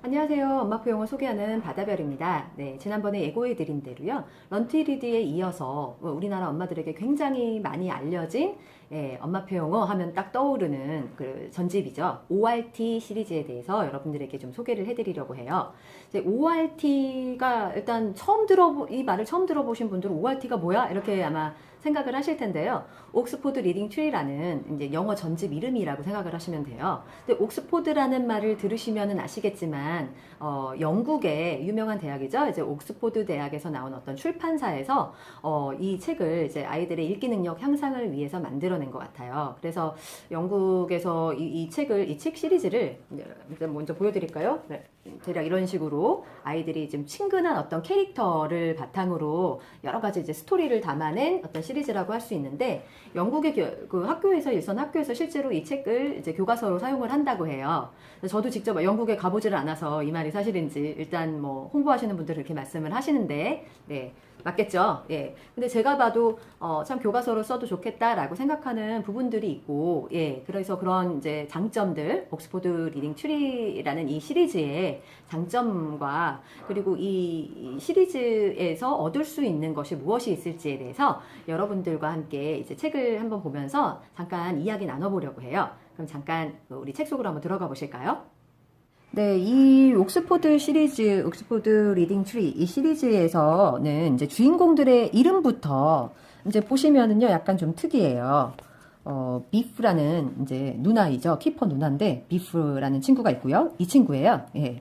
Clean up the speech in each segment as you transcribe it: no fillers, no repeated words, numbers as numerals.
안녕하세요. 엄마표 영어 소개하는 바다별입니다. 네, 지난번에 예고해드린 대로요. 런트리드에 이어서 우리나라 엄마들에게 굉장히 많이 알려진 엄마표 영어 하면 딱 떠오르는 그 전집이죠. ORT 시리즈에 대해서 여러분들에게 좀 소개를 해드리려고 해요. 이제 ORT가 일단 이 말을 처음 들어보신 분들은 ORT가 뭐야? 이렇게 아마 생각을 하실 텐데요. 옥스포드 리딩 트리라는 이제 영어 전집 이름이라고 생각을 하시면 돼요. 근데 옥스포드라는 말을 들으시면은 아시겠지만 영국의 유명한 대학이죠. 이제 옥스포드 대학에서 나온 어떤 출판사에서 이 책을 이제 아이들의 읽기 능력 향상을 위해서 만들어낸 것 같아요. 그래서 영국에서 이 책 시리즈를 먼저 보여드릴까요? 네. 대략 이런 식으로 아이들이 좀 친근한 어떤 캐릭터를 바탕으로 여러 가지 이제 스토리를 담아낸 어떤 시리즈라고 할 수 있는데 영국의 일선 학교에서 실제로 이 책을 이제 교과서로 사용을 한다고 해요. 저도 직접 영국에 가보지를 않아서 이 말이 사실인지 일단 뭐 홍보하시는 분들은 이렇게 말씀을 하시는데 네. 맞겠죠? 예. 근데 제가 봐도, 참 교과서로 써도 좋겠다라고 생각하는 부분들이 있고, 예. 그래서 그런 이제 장점들, 옥스포드 리딩 트리라는 이 시리즈의 장점과, 그리고 이 시리즈에서 얻을 수 있는 것이 무엇이 있을지에 대해서 여러분들과 함께 이제 책을 한번 보면서 잠깐 이야기 나눠보려고 해요. 그럼 잠깐 우리 책 속으로 한번 들어가 보실까요? 네, 이 옥스포드 시리즈, 옥스포드 리딩 트리, 이 시리즈에서는 이제 주인공들의 이름부터 이제 보시면은요, 약간 좀 특이해요. 비프라는 이제 누나이죠. 키퍼 누나인데, 비프라는 친구가 있고요. 이 친구예요. 예.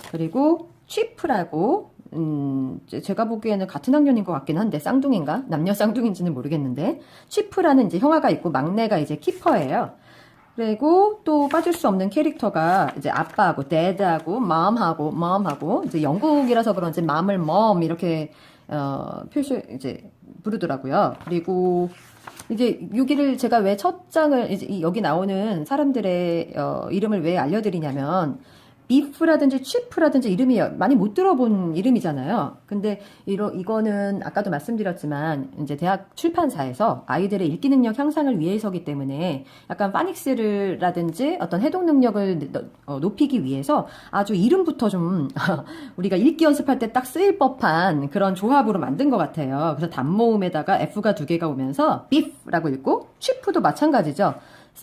그리고 취프라고, 제가 보기에는 같은 학년인 것 같긴 한데, 쌍둥이인가? 남녀 쌍둥이인지는 모르겠는데, 취프라는 이제 형아가 있고, 막내가 이제 키퍼예요. 그리고 또 빠질 수 없는 캐릭터가 이제 아빠하고 dad하고 mom하고 이제 영국이라서 그런지 mom을 mom 이렇게 이제 부르더라고요. 그리고 이제 여기를 제가 왜 첫 장을 이제 여기 나오는 사람들의 이름을 왜 알려드리냐면 비프라든지 취프라든지 이름이 많이 못 들어본 이름이잖아요. 근데 이거는 아까도 말씀드렸지만 이제 대학 출판사에서 아이들의 읽기 능력 향상을 위해서기 때문에 약간 파닉스라든지 어떤 해독 능력을 높이기 위해서 아주 이름부터 좀 우리가 읽기 연습할 때 딱 쓰일 법한 그런 조합으로 만든 것 같아요. 그래서 단모음에다가 F가 두 개가 오면서 beef라고 읽고 취프도 마찬가지죠.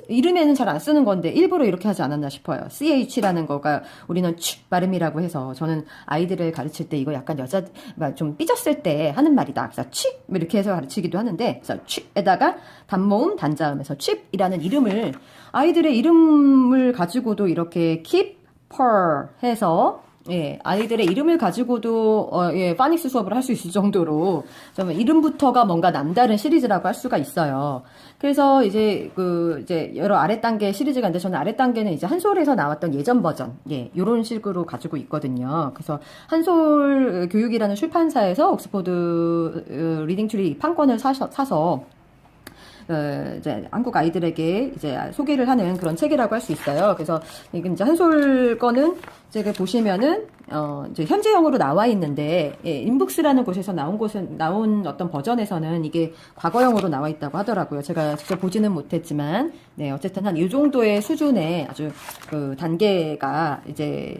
이름에는 잘 안 쓰는 건데 일부러 이렇게 하지 않았나 싶어요. CH라는 거가 우리는 취 발음이라고 해서 저는 아이들을 가르칠 때 이거 약간 좀 삐졌을 때 하는 말이다. 그래서 취 이렇게 해서 가르치기도 하는데 그래서 취에다가 단모음 단자음에서 취이라는 이름을 아이들의 이름을 가지고도 이렇게 keep, per 해서 예, 아이들의 이름을 가지고도 파닉스 수업을 할 수 있을 정도로 좀 이름부터가 뭔가 남다른 시리즈라고 할 수가 있어요. 그래서 이제 이제 여러 아래 단계 시리즈가 있는데 저는 아래 단계는 이제 한솔에서 나왔던 예전 버전, 요런 식으로 가지고 있거든요. 그래서 한솔 교육이라는 출판사에서 옥스포드 리딩 트리 판권을 사서 이제 한국 아이들에게 이제 소개를 하는 그런 책이라고 할 수 있어요. 그래서 이게 이제 한솔 거는 제가 보시면은 이제 현재형으로 나와 있는데 인북스라는 곳에서 나온 어떤 버전에서는 이게 과거형으로 나와 있다고 하더라고요. 제가 직접 보지는 못했지만 네 어쨌든 한 이 정도의 수준의 아주 그 단계가 이제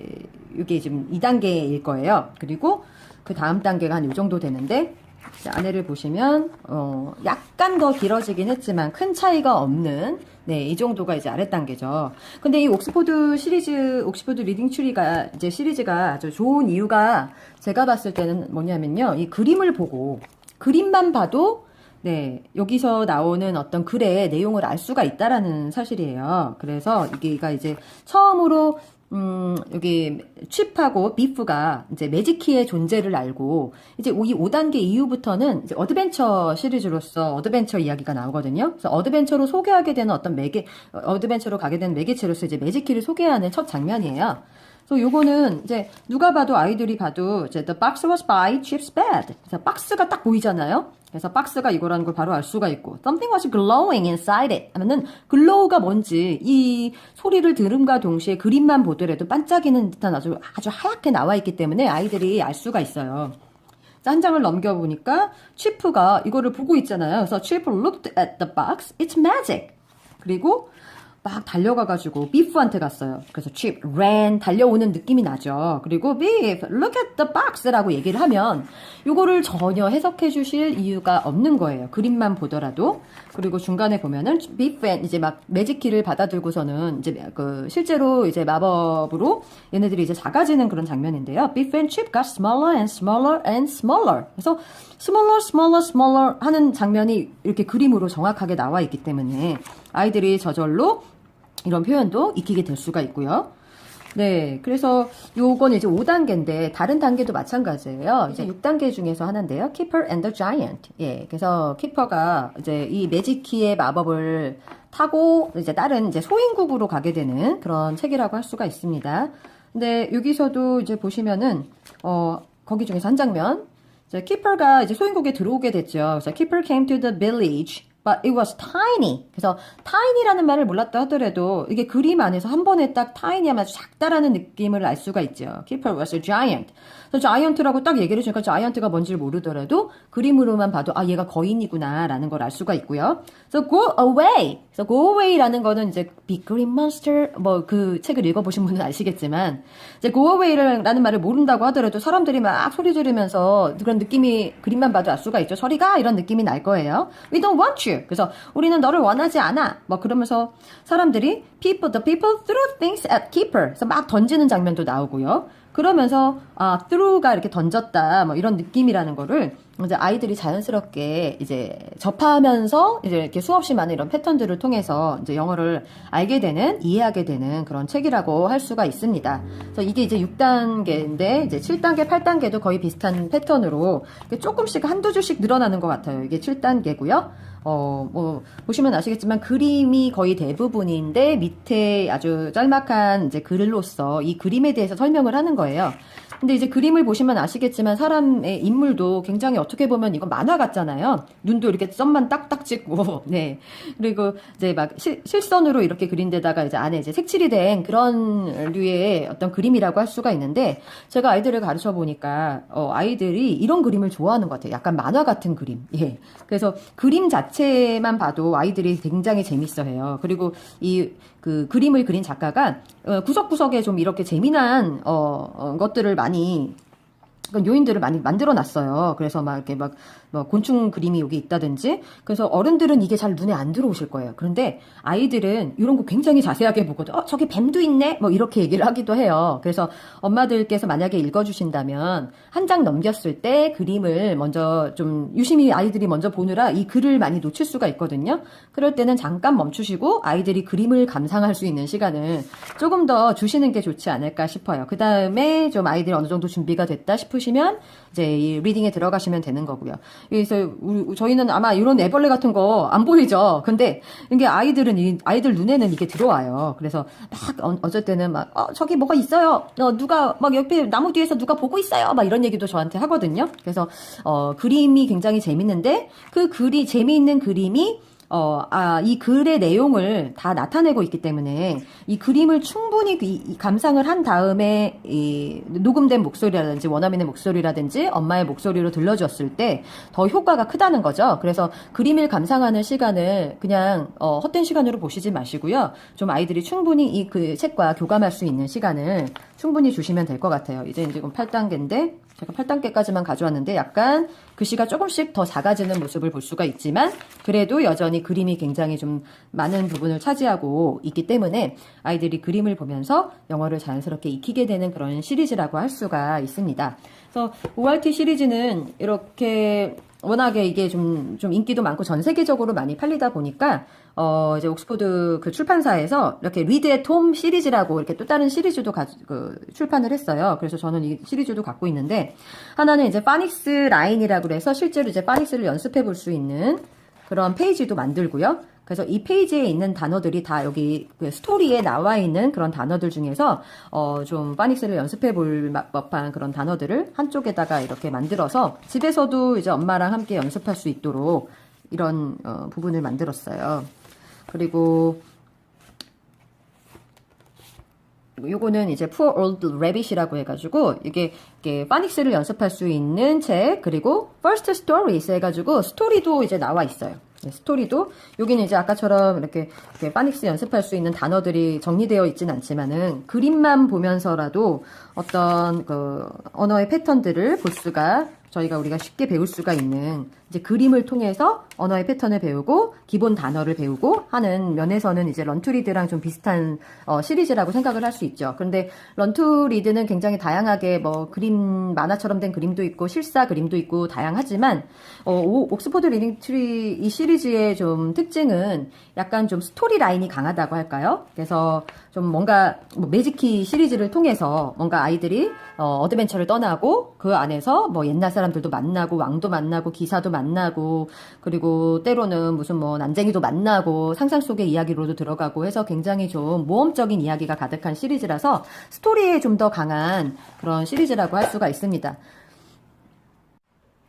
이게 지금 2단계일 거예요. 그리고 그 다음 단계가 한 이 정도 되는데. 안에를 보시면 약간 더 길어지긴 했지만 큰 차이가 없는 이 정도가 이제 아래 단계죠. 근데 이 옥스포드 리딩 트리가 이제 시리즈가 아주 좋은 이유가 제가 봤을 때는 뭐냐면요. 이 그림을 보고 그림만 봐도 여기서 나오는 어떤 글의 내용을 알 수가 있다라는 사실이에요. 그래서 이게가 이제 처음으로 여기 취프하고 비프가 이제 매직키의 존재를 알고 이제 이 5단계 이후부터는 이제 어드벤처 시리즈로서 어드벤처 이야기가 나오거든요. 그래서 어드벤처로 소개하게 되는 어드벤처로 가게 되는 매개체로서 이제 매직키를 소개하는 첫 장면이에요. 그래서 요거는 이제 누가 봐도 아이들이 봐도 이제 the box was by Chip's bed. 그래서 박스가 딱 보이잖아요. 그래서 박스가 이거라는 걸 바로 알 수가 있고 something was glowing inside it 하면은 glow가 뭔지 이 소리를 들음과 동시에 그림만 보더라도 반짝이는 듯한 아주 하얗게 나와 있기 때문에 아이들이 알 수가 있어요. 한 장을 넘겨보니까 취프가 이거를 보고 있잖아요. 그래서 취프 looked at the box, it's magic. 그리고 막 달려가가지고 비프한테 갔어요. 그래서 Chip ran 달려오는 느낌이 나죠. 그리고 Beef, look at the box라고 얘기를 하면 요거를 전혀 해석해 주실 이유가 없는 거예요. 그림만 보더라도. 그리고 중간에 보면은 Beef and 이제 막 매직키를 받아들고서는 이제 그 실제로 이제 마법으로 얘네들이 이제 작아지는 그런 장면인데요. Beef and Chip got smaller and smaller and smaller. 그래서 smaller, smaller, smaller 하는 장면이 이렇게 그림으로 정확하게 나와 있기 때문에 아이들이 저절로 이런 표현도 익히게 될 수가 있고요. 네, 그래서 요건 이제 5단계인데 다른 단계도 마찬가지예요. 이제 6단계 중에서 하나인데요. Keeper and the Giant. 예, 그래서 키퍼가 이제 이 매직키의 마법을 타고 이제 다른 이제 소인국으로 가게 되는 그런 책이라고 할 수가 있습니다. 근데 여기서도 이제 보시면은 거기 중에서 한 장면. 이제 키퍼가 이제 소인국에 들어오게 됐죠. 그래서 Keeper came to the village. But it was tiny. 그래서 tiny라는 말을 몰랐다 하더라도 이게 그림 안에서 한 번에 딱 tiny 하면 아주 작다라는 느낌을 알 수가 있죠. Keeper was a giant. 그래서 giant라고 딱 얘기를 해주니까 giant가 뭔지를 모르더라도 그림으로만 봐도 아 얘가 거인이구나 라는 걸 알 수가 있고요. So go away. 그래서 go away라는 거는 이제 big green monster 뭐 그 책을 읽어보신 분은 아시겠지만 이제 go away라는 말을 모른다고 하더라도 사람들이 막 소리 지르면서 그런 느낌이 그림만 봐도 알 수가 있죠. 저리가 이런 느낌이 날 거예요. We don't want you. 그래서 우리는 너를 원하지 않아. 뭐 그러면서 사람들이 the people threw things at keeper. 그래서 막 던지는 장면도 나오고요. 그러면서 throw가 이렇게 던졌다. 뭐 이런 느낌이라는 거를 이제 아이들이 자연스럽게 이제 접하면서 이제 이렇게 수없이 많은 이런 패턴들을 통해서 이제 영어를 알게 되는, 이해하게 되는 그런 책이라고 할 수가 있습니다. 그래서 이게 이제 6단계인데 이제 7단계, 8단계도 거의 비슷한 패턴으로 조금씩 한두 줄씩 늘어나는 것 같아요. 이게 7단계고요. 뭐, 보시면 아시겠지만 그림이 거의 대부분인데 밑에 아주 짤막한 이제 글로써 이 그림에 대해서 설명을 하는 거예요. 근데 이제 그림을 보시면 아시겠지만 사람의 인물도 굉장히 어떻게 보면 이거 만화 같잖아요. 눈도 이렇게 점만 딱딱 찍고, 네. 그리고 이제 막 실선으로 이렇게 그린 데다가 이제 안에 이제 색칠이 된 그런 류의 어떤 그림이라고 할 수가 있는데 제가 아이들을 가르쳐 보니까 아이들이 이런 그림을 좋아하는 것 같아요. 약간 만화 같은 그림. 예. 그래서 그림 자체만 봐도 아이들이 굉장히 재밌어 해요. 그리고 그 그림을 그린 작가가 구석구석에 좀 이렇게 재미난 것들을 많이 요인들을 많이 만들어 놨어요. 그래서 막 이렇게 막 뭐 곤충 그림이 여기 있다든지. 그래서 어른들은 이게 잘 눈에 안 들어오실 거예요. 그런데 아이들은 이런 거 굉장히 자세하게 보거든. 저기 뱀도 있네. 뭐 이렇게 얘기를 하기도 해요. 그래서 엄마들께서 만약에 읽어주신다면 한 장 넘겼을 때 그림을 먼저 좀 유심히 아이들이 먼저 보느라 이 글을 많이 놓칠 수가 있거든요. 그럴 때는 잠깐 멈추시고 아이들이 그림을 감상할 수 있는 시간을 조금 더 주시는 게 좋지 않을까 싶어요. 그 다음에 좀 아이들이 어느 정도 준비가 됐다 싶으시면 이제 이 리딩에 들어가시면 되는 거고요. 그래서 저희는 아마 이런 애벌레 같은 거 안 보이죠. 근데 이게 아이들 눈에는 이게 들어와요. 그래서 막 어쩔 때는 막 저기 뭐가 있어요. 누가 막 옆에 나무 뒤에서 누가 보고 있어요. 막 이런 얘기도 저한테 하거든요. 그래서 그림이 굉장히 재밌는데 그 재미있는 그림이 이 글의 내용을 다 나타내고 있기 때문에 이 그림을 충분히 감상을 한 다음에 이 녹음된 목소리라든지 원어민의 목소리라든지 엄마의 목소리로 들려주었을 때 더 효과가 크다는 거죠. 그래서 그림을 감상하는 시간을 그냥 헛된 시간으로 보시지 마시고요. 좀 아이들이 충분히 이 그 책과 교감할 수 있는 시간을 충분히 주시면 될 것 같아요. 이제 지금 8단계인데 제가 8단계까지만 가져왔는데 약간 글씨가 조금씩 더 작아지는 모습을 볼 수가 있지만 그래도 여전히 그림이 굉장히 좀 많은 부분을 차지하고 있기 때문에 아이들이 그림을 보면서 영어를 자연스럽게 익히게 되는 그런 시리즈라고 할 수가 있습니다. 그래서 ORT 시리즈는 이렇게 워낙에 이게 좀 인기도 많고 전 세계적으로 많이 팔리다 보니까 이제 옥스포드 그 출판사에서 이렇게 리드 앳 홈 시리즈라고 이렇게 또 다른 시리즈도 출판을 했어요. 그래서 저는 이 시리즈도 갖고 있는데 하나는 이제 파닉스 라인이라고 해서 실제로 이제 파닉스를 연습해 볼 수 있는 그런 페이지도 만들고요. 그래서 이 페이지에 있는 단어들이 다 여기 그 스토리에 나와 있는 그런 단어들 중에서 좀 파닉스를 연습해 볼 법한 그런 단어들을 한쪽에다가 이렇게 만들어서 집에서도 이제 엄마랑 함께 연습할 수 있도록 이런 부분을 만들었어요. 그리고 요거는 이제 Poor Old Rabbit이라고 해가지고 이게 파닉스를 연습할 수 있는 책 그리고 First Stories 해가지고 스토리도 이제 나와 있어요. 네, 스토리도 여기는 이제 아까처럼 이렇게 파닉스 연습할 수 있는 단어들이 정리되어 있진 않지만은 그림만 보면서라도 어떤 그 언어의 패턴들을 볼 수가 우리가 쉽게 배울 수가 있는 이제 그림을 통해서 언어의 패턴을 배우고 기본 단어를 배우고 하는 면에서는 이제 런투리드랑 좀 비슷한 시리즈라고 생각을 할 수 있죠. 그런데 런투리드는 굉장히 다양하게 뭐 그림 만화처럼 된 그림도 있고 실사 그림도 있고 다양하지만 옥스퍼드 리딩 트리 이 시리즈의 좀 특징은 약간 좀 스토리 라인이 강하다고 할까요? 그래서 좀 뭔가 뭐 매직키 시리즈를 통해서 뭔가 아이들이 어드벤처를 떠나고 그 안에서 뭐 옛날 사람들도 만나고 왕도 만나고 기사도 만나고 그리고 때로는 무슨 뭐 난쟁이도 만나고 상상 속의 이야기로도 들어가고 해서 굉장히 좀 모험적인 이야기가 가득한 시리즈라서 스토리에 좀 더 강한 그런 시리즈라고 할 수가 있습니다.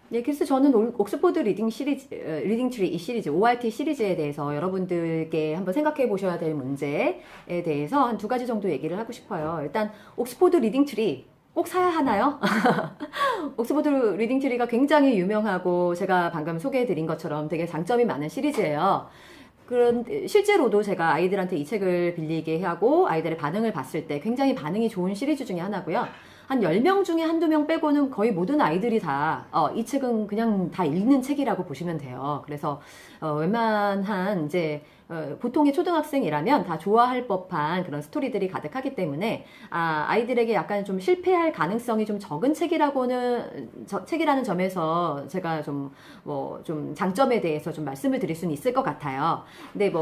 네, 그래서 저는 옥스퍼드 리딩 트리 이 시리즈, ORT 시리즈에 대해서 여러분들께 한번 생각해 보셔야 될 문제에 대해서 한 2가지 정도 얘기를 하고 싶어요. 일단, 옥스퍼드 리딩 트리 꼭 사야 하나요? 옥스퍼드 리딩 트리가 굉장히 유명하고 제가 방금 소개해 드린 것처럼 되게 장점이 많은 시리즈예요. 실제로도 제가 아이들한테 이 책을 빌리게 하고 아이들의 반응을 봤을 때 굉장히 반응이 좋은 시리즈 중에 하나고요. 한 10명 중에 한두 명 빼고는 거의 모든 아이들이 다, 이 책은 그냥 다 읽는 책이라고 보시면 돼요. 그래서, 웬만한, 이제, 보통의 초등학생이라면 다 좋아할 법한 그런 스토리들이 가득하기 때문에, 아이들에게 약간 좀 실패할 가능성이 좀 적은 책이라는 점에서 제가 좀 장점에 대해서 좀 말씀을 드릴 수는 있을 것 같아요. 근데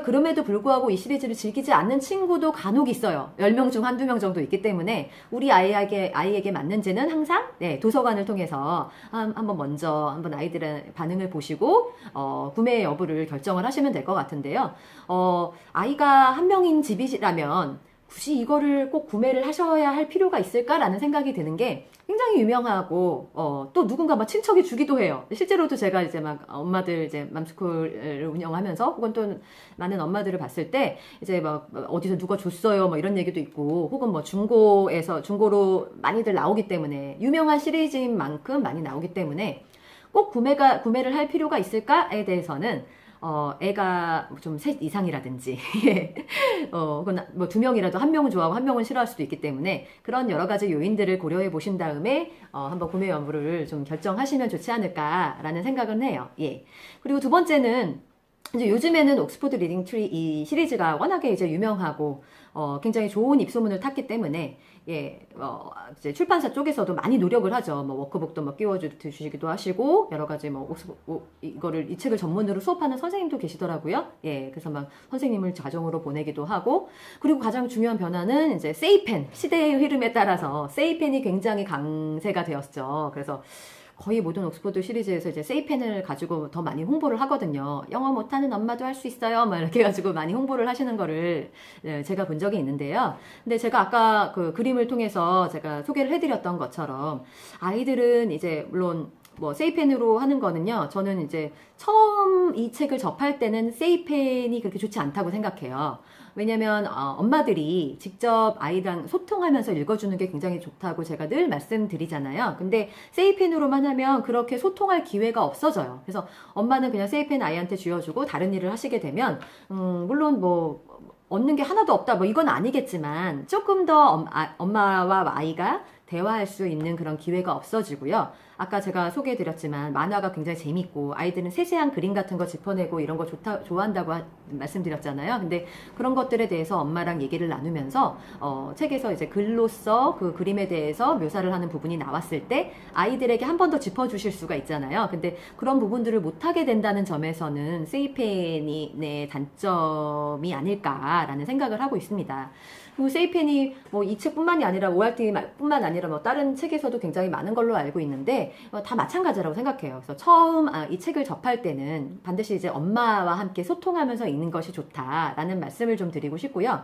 그럼에도 불구하고 이 시리즈를 즐기지 않는 친구도 간혹 있어요. 10명 중 한두 명 정도 있기 때문에, 우리 아이에게 맞는지는 항상, 네, 도서관을 통해서 한번 아이들의 반응을 보시고, 구매 여부를 결정을 하시면 될 것 같은데요. 아이가 한 명인 집이라면 굳이 이거를 꼭 구매를 하셔야 할 필요가 있을까라는 생각이 드는 게 굉장히 유명하고, 또 누군가 막 친척이 주기도 해요. 실제로도 제가 이제 막 엄마들 이제 맘스쿨을 운영하면서 혹은 또 많은 엄마들을 봤을 때 이제 막 어디서 누가 줬어요 뭐 이런 얘기도 있고 혹은 뭐 중고로 많이들 나오기 때문에 유명한 시리즈인 만큼 많이 나오기 때문에 꼭 구매를 할 필요가 있을까에 대해서는 애가 좀 셋 이상이라든지, 혹은 뭐 2명이라도 한 명은 좋아하고 한 명은 싫어할 수도 있기 때문에 그런 여러 가지 요인들을 고려해 보신 다음에, 한번 구매 여부를 좀 결정하시면 좋지 않을까라는 생각은 해요. 예. 그리고 2번째는, 이제 요즘에는 옥스퍼드 리딩 트리 이 시리즈가 워낙에 이제 유명하고, 굉장히 좋은 입소문을 탔기 때문에, 예, 이제 출판사 쪽에서도 많이 노력을 하죠. 뭐, 워크북도 뭐 끼워주시기도 하시고, 여러 가지 이 책을 전문으로 수업하는 선생님도 계시더라고요. 예, 그래서 막 선생님을 자정으로 보내기도 하고, 그리고 가장 중요한 변화는 이제 세이펜, 시대의 흐름에 따라서 세이펜이 굉장히 강세가 되었죠. 그래서, 거의 모든 옥스퍼드 시리즈에서 이제 세이펜을 가지고 더 많이 홍보를 하거든요. 영어 못하는 엄마도 할 수 있어요. 막 이렇게 가지고 많이 홍보를 하시는 거를 제가 본 적이 있는데요. 근데 제가 아까 그 그림을 통해서 제가 소개를 해드렸던 것처럼 아이들은 이제 물론 뭐 세이펜으로 하는 거는요. 저는 이제 처음 이 책을 접할 때는 세이펜이 그렇게 좋지 않다고 생각해요. 왜냐면 엄마들이 직접 아이랑 소통하면서 읽어주는 게 굉장히 좋다고 제가 늘 말씀드리잖아요. 근데 세이펜으로만 하면 그렇게 소통할 기회가 없어져요. 그래서 엄마는 그냥 세이펜 아이한테 쥐어주고 다른 일을 하시게 되면 물론 뭐 얻는 게 하나도 없다 뭐 이건 아니겠지만 조금 더 엄마와 아이가 대화할 수 있는 그런 기회가 없어지고요. 아까 제가 소개해드렸지만 만화가 굉장히 재밌고 아이들은 세세한 그림 같은 거 짚어내고 이런 거 좋아한다고 말씀드렸잖아요. 근데 그런 것들에 대해서 엄마랑 얘기를 나누면서 책에서 이제 글로써 그 그림에 대해서 묘사를 하는 부분이 나왔을 때 아이들에게 한 번 더 짚어주실 수가 있잖아요. 근데 그런 부분들을 못하게 된다는 점에서는 세이펜의 단점이 아닐까라는 생각을 하고 있습니다. 그리고 세이펜이 뭐 이 책뿐만이 아니라 ORT뿐만 아니라 뭐 다른 책에서도 굉장히 많은 걸로 알고 있는데 다 마찬가지라고 생각해요. 그래서 처음 이 책을 접할 때는 반드시 이제 엄마와 함께 소통하면서 읽는 것이 좋다라는 말씀을 좀 드리고 싶고요.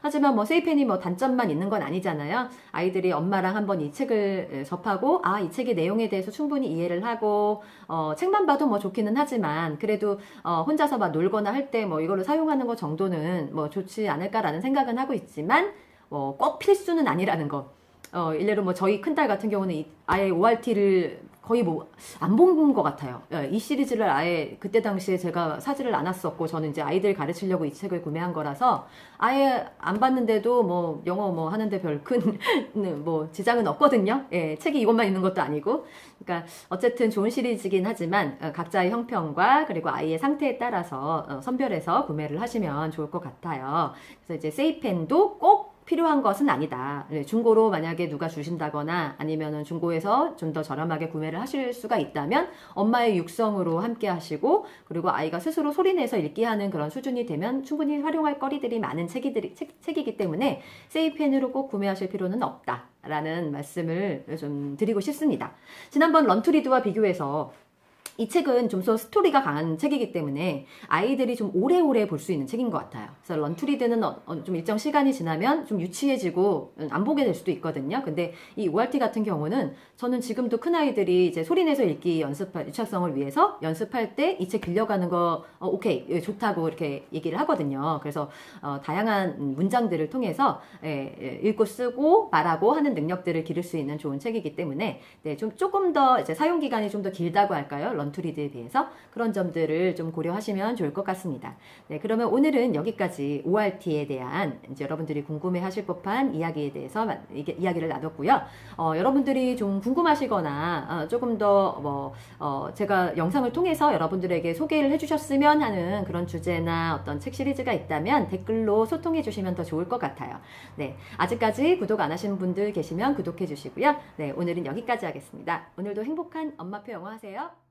하지만 뭐 세이펜이 뭐 단점만 있는 건 아니잖아요. 아이들이 엄마랑 한번 이 책을 접하고 이 책의 내용에 대해서 충분히 이해를 하고 책만 봐도 뭐 좋기는 하지만 그래도 혼자서 막 놀거나 할 때 뭐 이거를 사용하는 것 정도는 뭐 좋지 않을까라는 생각은 하고 있지만 꼭 필수는 아니라는 거. 일례로 뭐 저희 큰딸 같은 경우는 아예 ORT를 거의 뭐 안 본 것 같아요. 이 시리즈를 아예 그때 당시에 제가 사지를 않았었고 저는 이제 아이들 가르치려고 이 책을 구매한 거라서 아예 안 봤는데도 뭐 영어 뭐 하는데 별 큰 뭐 지장은 없거든요. 예, 책이 이것만 있는 것도 아니고. 그러니까 어쨌든 좋은 시리즈긴 하지만 각자의 형편과 그리고 아이의 상태에 따라서 선별해서 구매를 하시면 좋을 것 같아요. 그래서 이제 세이펜도 꼭 필요한 것은 아니다. 중고로 만약에 누가 주신다거나 아니면은 중고에서 좀 더 저렴하게 구매를 하실 수가 있다면 엄마의 육성으로 함께 하시고 그리고 아이가 스스로 소리내서 읽기 하는 그런 수준이 되면 충분히 활용할 거리들이 많은 책이기 때문에 세이펜으로 꼭 구매하실 필요는 없다라는 말씀을 좀 드리고 싶습니다. 지난번 런투리드와 비교해서 이 책은 좀 더 스토리가 강한 책이기 때문에 아이들이 좀 오래오래 볼 수 있는 책인 것 같아요. 그래서 런투리드는 좀 일정 시간이 지나면 좀 유치해지고 안 보게 될 수도 있거든요. 근데 이 ORT 같은 경우는 저는 지금도 큰아이들이 이제 소리내서 읽기 유창성을 위해서 연습할 때 이 책 빌려가는 거 오케이 좋다고 이렇게 얘기를 하거든요. 그래서 다양한 문장들을 통해서 읽고 쓰고 말하고 하는 능력들을 기를 수 있는 좋은 책이기 때문에 네, 좀 조금 더 이제 사용 기간이 좀 더 길다고 할까요? 런투리드에 비해서 그런 점들을 좀 고려하시면 좋을 것 같습니다. 네, 그러면 오늘은 여기까지 ORT에 대한 이제 여러분들이 궁금해하실 법한 이야기에 대해서 이야기를 나눴고요. 여러분들이 좀 궁금하시거나 조금 더 제가 영상을 통해서 여러분들에게 소개를 해주셨으면 하는 그런 주제나 어떤 책 시리즈가 있다면 댓글로 소통해 주시면 더 좋을 것 같아요. 네, 아직까지 구독 안 하신 분들 계시면 구독해 주시고요. 네, 오늘은 여기까지 하겠습니다. 오늘도 행복한 엄마표 영어 하세요.